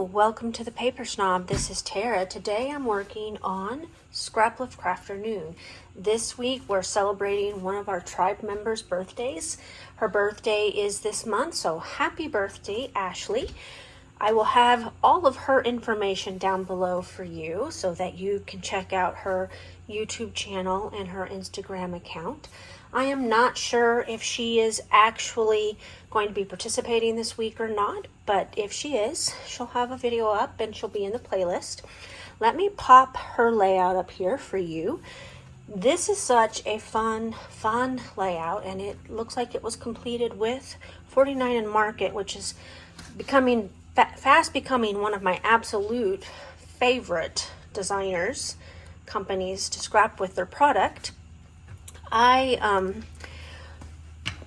welcome to the Paper Snob. This is Tara. Today I'm working on Scraplift Crafternoon. This week we're celebrating one of our tribe members' birthdays. Her birthday is this month, so happy birthday, Ashley. I will have all of her information down below for you so that you can check out her YouTube channel and her Instagram account. I am not sure if she is actually going to be participating this week or not, but if she is, she'll have a video up and she'll be in the playlist. Let me pop her layout up here for you. This is such a fun layout, and it looks like it was completed with 49 and Market, which is becoming fast becoming one of my absolute favorite designers companies to scrap with their product. I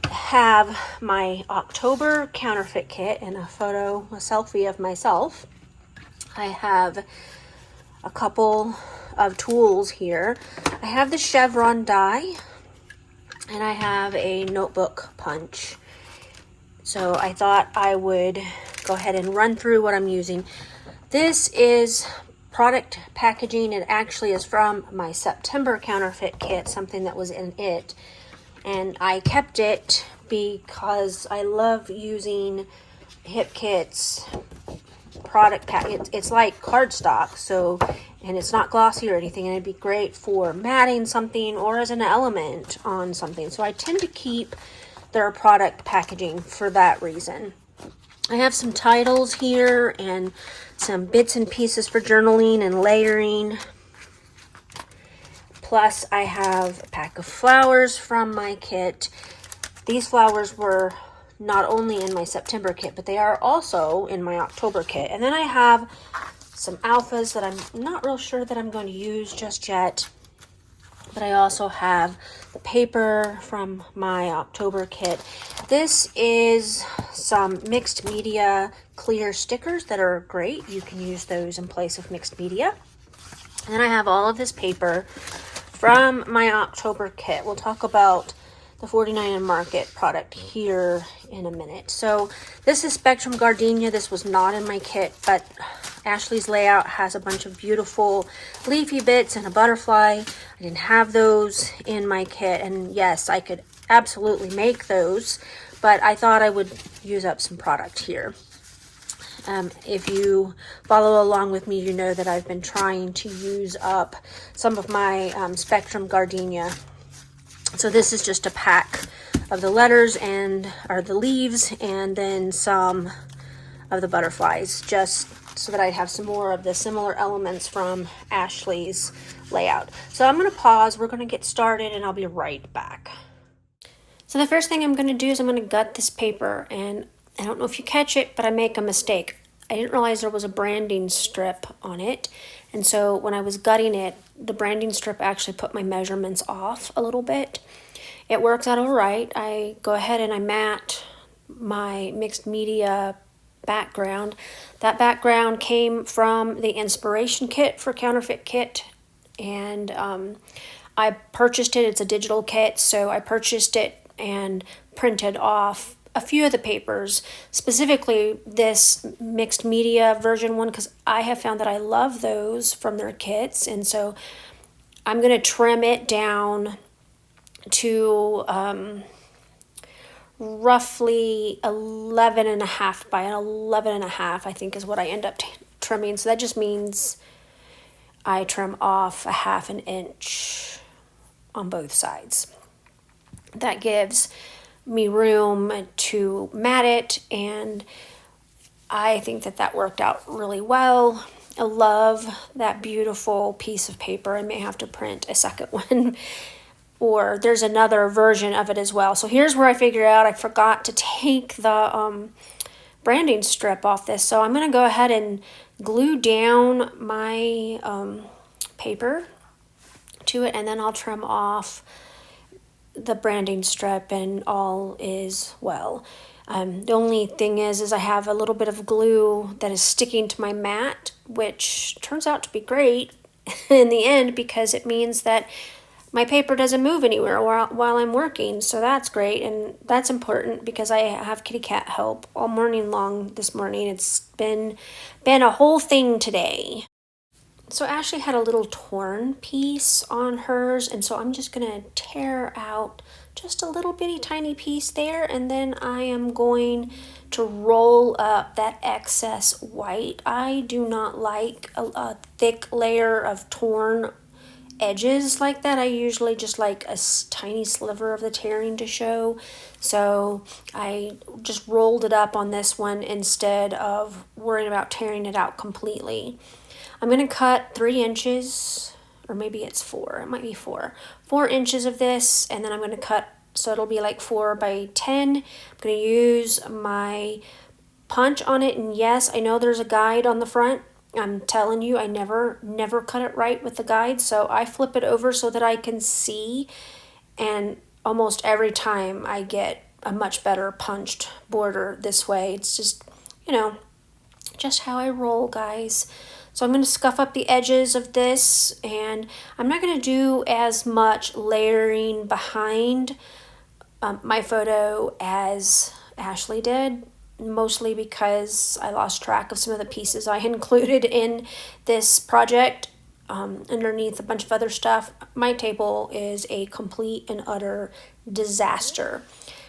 have my October counterfeit kit and a selfie of myself. I have a couple of tools here. I have the chevron die and I have a notebook punch. So I thought I would go ahead and run through what I'm using. This is product packaging. It actually is from my September counterfeit kit, something that was in it. And I kept it because I love using hip kits product pack. It's like cardstock, so, and it's not glossy or anything, and it'd be great for matting something or as an element on something. So I tend to keep their product packaging for that reason. I have some titles here and some bits and pieces for journaling and layering. Plus I have a pack of flowers from my kit. These flowers were not only in my September kit, but they are also in my October kit. And then I have some alphas that I'm not real sure that I'm going to use just yet. But I also have the paper from my October kit. This is some mixed media clear stickers that are great. You can use those in place of mixed media. And then I have all of this paper from my October kit. We'll talk about the 49 and Market product here in a minute. So this is Spectrum Gardenia. This was not in my kit, but Ashley's layout has a bunch of beautiful leafy bits and a butterfly. I didn't have those in my kit, and yes, I could absolutely make those, but I thought I would use up some product here. If you follow along with me, you know that I've been trying to use up some of my Spectrum Gardenia. So this is just a pack of the letters or the leaves, and then some of the butterflies, just so that I'd have some more of the similar elements from Ashley's layout. So I'm going to pause, we're going to get started, and I'll be right back. So the first thing I'm going to do is I'm going to gut this paper, and I don't know if you catch it, but I make a mistake. I didn't realize there was a branding strip on it, and so when I was gutting it, the branding strip actually put my measurements off a little bit. It works out all right. I go ahead and I mat my mixed media background. That background came from the inspiration kit for counterfeit kit, and I purchased it. It's a digital kit, so I purchased it and printed off a few of the papers, specifically this mixed media version one, because I have found that I love those from their kits, and so I'm going to trim it down to roughly 11.5 by 11.5, I think is what I end up trimming. So that just means I trim off 1/2 inch on both sides. That gives me room to mat it, and I think that worked out really well. I love that beautiful piece of paper. I may have to print a second one, or there's another version of it as well. So here's where I figured out I forgot to take the branding strip off this. So I'm going to go ahead and glue down my paper to it, and then I'll trim off the branding strip, and all is well. The only thing is I have a little bit of glue that is sticking to my mat, which turns out to be great in the end, because it means that my paper doesn't move anywhere while I'm working, so that's great, and that's important because I have kitty cat help all morning long this morning. It's been a whole thing today. So Ashley had a little torn piece on hers, and so I'm just gonna tear out just a little bitty tiny piece there, and then I am going to roll up that excess white. I do not like a thick layer of torn edges like that. I usually just like a tiny sliver of the tearing to show. So I just rolled it up on this one instead of worrying about tearing it out completely. I'm going to cut 3 inches, or maybe it's 4. It might be 4. 4 inches of this, and then I'm going to cut so it'll be like 4 by 10. I'm going to use my punch on it, and yes, I know there's a guide on the front. I'm telling you, I never cut it right with the guide, so I flip it over so that I can see, and almost every time I get a much better punched border this way. It's just, just how I roll, guys. So I'm going to scuff up the edges of this, and I'm not going to do as much layering behind my photo as Ashley did, mostly because I lost track of some of the pieces I included in this project underneath a bunch of other stuff. My table is a complete and utter disaster.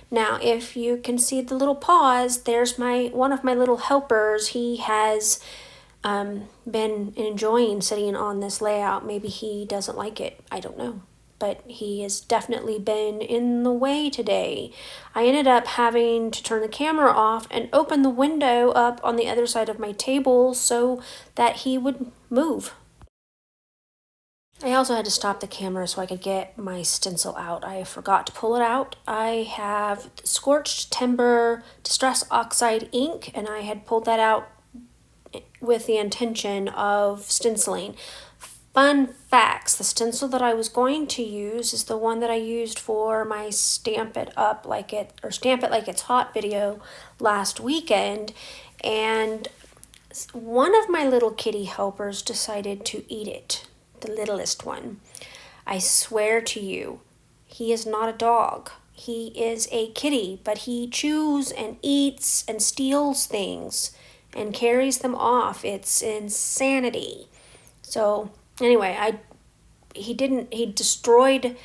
Now, if you can see the little paws, there's one of my little helpers. He has been enjoying sitting on this layout. Maybe he doesn't like it. I don't know. But he has definitely been in the way today. I ended up having to turn the camera off and open the window up on the other side of my table so that he would move. I also had to stop the camera so I could get my stencil out. I forgot to pull it out. I have Scorched Timber Distress Oxide ink, and I had pulled that out with the intention of stenciling. Fun facts, the stencil that I was going to use is the one that I used for my Stamp It Like It's Hot video last weekend, and one of my little kitty helpers decided to eat it, the littlest one. I swear to you, he is not a dog. He is a kitty, but he chews and eats and steals things and carries them off. It's insanity. So anyway, he destroyed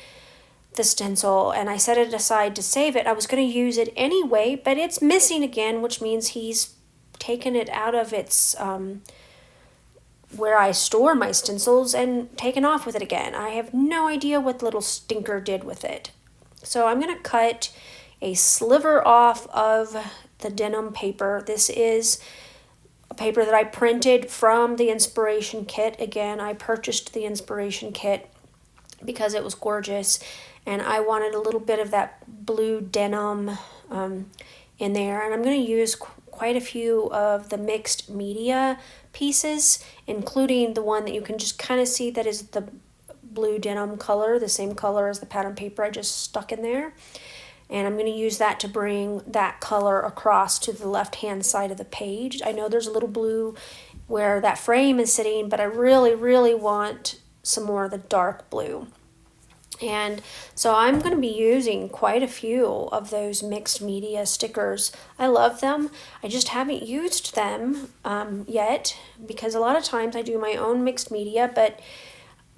the stencil, and I set it aside to save it. I was going to use it anyway, but it's missing again, which means he's taken it out of its where I store my stencils and taken off with it again. I have no idea what little stinker did with it. So I'm going to cut a sliver off of the denim paper. This is a paper that I printed from the inspiration kit. Again, I purchased the inspiration kit because it was gorgeous, and I wanted a little bit of that blue denim in there. And I'm going to use quite a few of the mixed media pieces, including the one that you can just kind of see that is the blue denim color, the same color as the pattern paper I just stuck in there. And I'm going to use that to bring that color across to the left-hand side of the page. I know there's a little blue where that frame is sitting, but I really, really want some more of the dark blue. And so I'm going to be using quite a few of those mixed media stickers. I love them. I just haven't used them yet, because a lot of times I do my own mixed media, but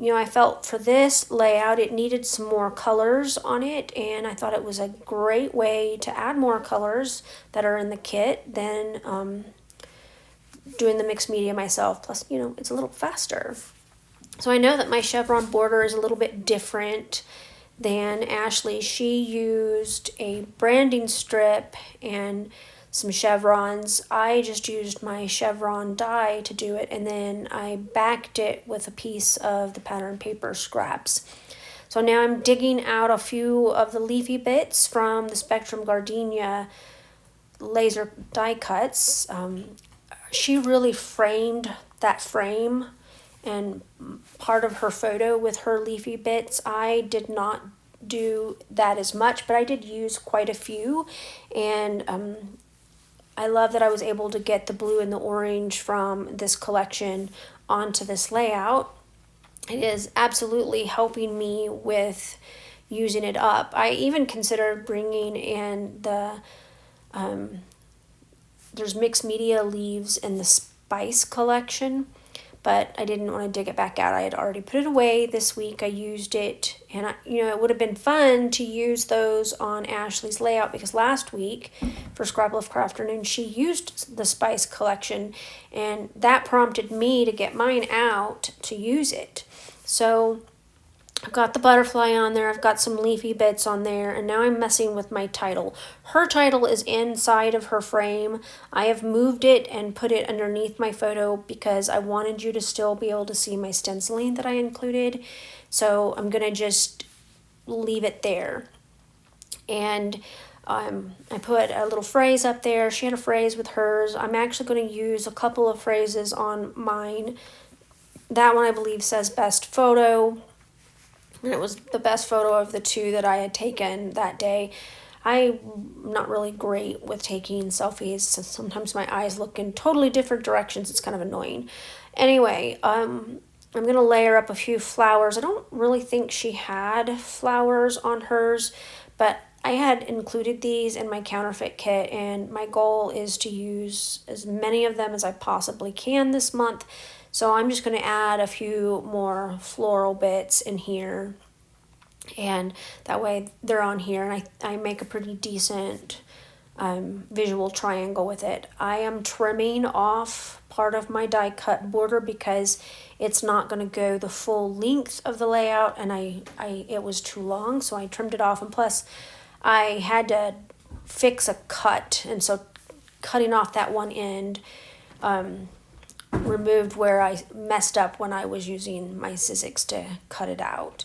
I felt for this layout it needed some more colors on it, and I thought it was a great way to add more colors that are in the kit than doing the mixed media myself. Plus, it's a little faster. So I know that my chevron border is a little bit different than Ashley. She used a branding strip and some chevrons. I just used my chevron die to do it, and then I backed it with a piece of the pattern paper scraps. So now I'm digging out a few of the leafy bits from the Spectrum Gardenia laser die cuts. She really framed that frame and part of her photo with her leafy bits. I did not do that as much, but I did use quite a few, and I love that I was able to get the blue and the orange from this collection onto this layout. it is absolutely helping me with using it up. I even considered bringing in the, there's mixed media leaves in the spice collection, but I didn't want to dig it back out. I had already put it away this week. I used it, and it would have been fun to use those on Ashley's layout, because last week for Scraplift Crafternoon, she used the spice collection, and that prompted me to get mine out to use it. So I've got the butterfly on there, I've got some leafy bits on there, and now I'm messing with my title. Her title is inside of her frame. I have moved it and put it underneath my photo because I wanted you to still be able to see my stenciling that I included. So I'm going to just leave it there. And I put a little phrase up there. She had a phrase with hers. I'm actually going to use a couple of phrases on mine. That one I believe says best photo. And it was the best photo of the two that I had taken that day. I'm not really great with taking selfies, so sometimes my eyes look in totally different directions. It's kind of annoying. Anyway, I'm going to layer up a few flowers. I don't really think she had flowers on hers, but I had included these in my counterfeit kit, and my goal is to use as many of them as I possibly can this month. So I'm just going to add a few more floral bits in here, and that way they're on here, and I make a pretty decent visual triangle with it. I am trimming off part of my die cut border because it's not going to go the full length of the layout, and it was too long, so I trimmed it off, and plus I had to fix a cut, and so cutting off that one end removed where I messed up when I was using my Sizzix to cut it out.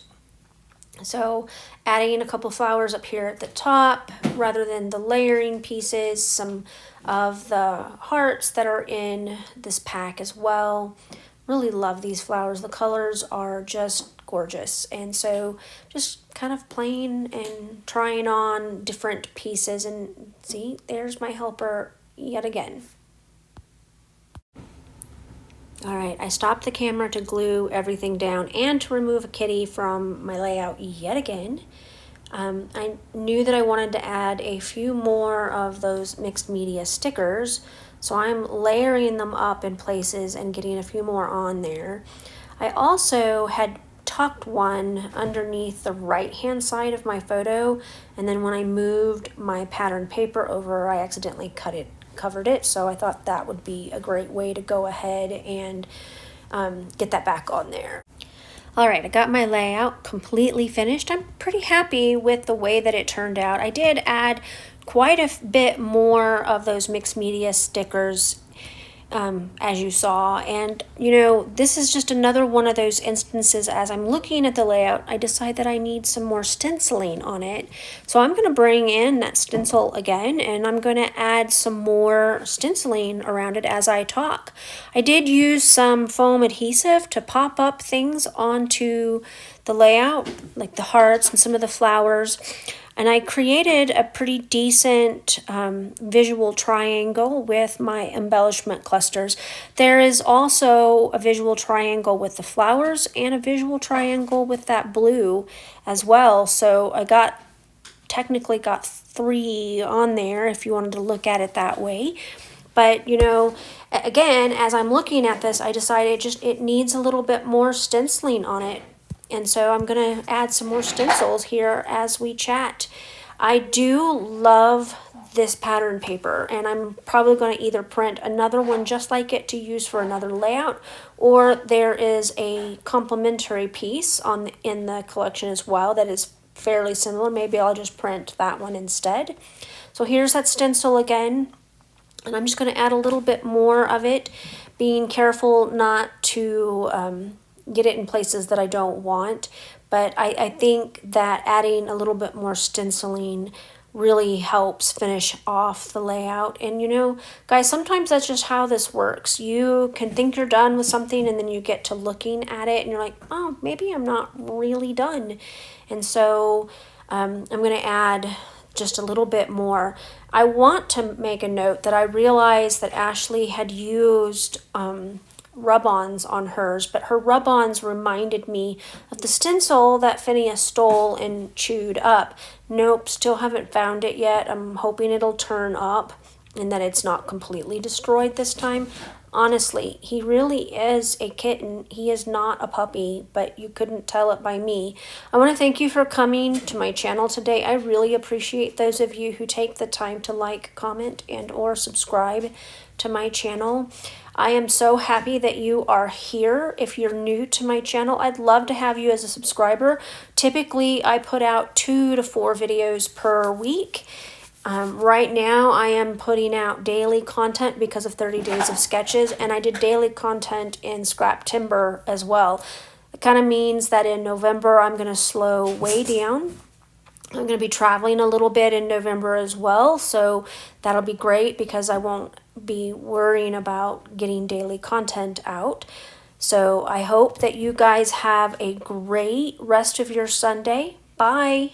So adding a couple flowers up here at the top rather than the layering pieces, some of the hearts that are in this pack as well. Really love these flowers. The colors are just gorgeous, and so just kind of playing and trying on different pieces, and see, there's my helper yet again. Alright, I stopped the camera to glue everything down and to remove a kitty from my layout yet again. I knew that I wanted to add a few more of those mixed media stickers, so I'm layering them up in places and getting a few more on there. I also had tucked one underneath the right hand side of my photo, and then when I moved my pattern paper over, I accidentally covered it, so I thought that would be a great way to go ahead and get that back on there. Alright, I got my layout completely finished. I'm pretty happy with the way that it turned out. I did add quite a bit more of those mixed media stickers as you saw, and this is just another one of those instances. As I'm looking at the layout, I decide that I need some more stenciling on it, so I'm going to bring in that stencil again, and I'm going to add some more stenciling around it as I talk. I did use some foam adhesive to pop up things onto the layout, like the hearts and some of the flowers. And I created a pretty decent visual triangle with my embellishment clusters. There is also a visual triangle with the flowers and a visual triangle with that blue as well. So I technically got 3 on there if you wanted to look at it that way. But, again, as I'm looking at this, I decided it needs a little bit more stenciling on it. And so I'm going to add some more stencils here as we chat. I do love this pattern paper, and I'm probably going to either print another one just like it to use for another layout, or there is a complementary piece in the collection as well that is fairly similar. Maybe I'll just print that one instead. So here's that stencil again, and I'm just going to add a little bit more of it, being careful not to get it in places that I don't want. But I think that adding a little bit more stenciling really helps finish off the layout. And guys, sometimes that's just how this works. You can think you're done with something, and then you get to looking at it and you're like, oh, maybe I'm not really done. And so I'm going to add just a little bit more. I want to make a note that I realized that Ashley had used rub-ons on hers, but her rub-ons reminded me of the stencil that Phineas stole and chewed up. Nope, still haven't found it yet. I'm hoping it'll turn up and that it's not completely destroyed this time. Honestly, he really is a kitten. He is not a puppy, but you couldn't tell it by me. I want to thank you for coming to my channel today. I really appreciate those of you who take the time to like, comment, and or subscribe to my channel. I am so happy that you are here. If you're new to my channel, I'd love to have you as a subscriber. Typically, I put out 2 to 4 videos per week. Right now, I am putting out daily content because of 30 Days of Sketches, and I did daily content in Scrap Timber as well. It kind of means that in November, I'm going to slow way down. I'm going to be traveling a little bit in November as well, so that'll be great because I won't be worrying about getting daily content out. So I hope that you guys have a great rest of your Sunday. Bye.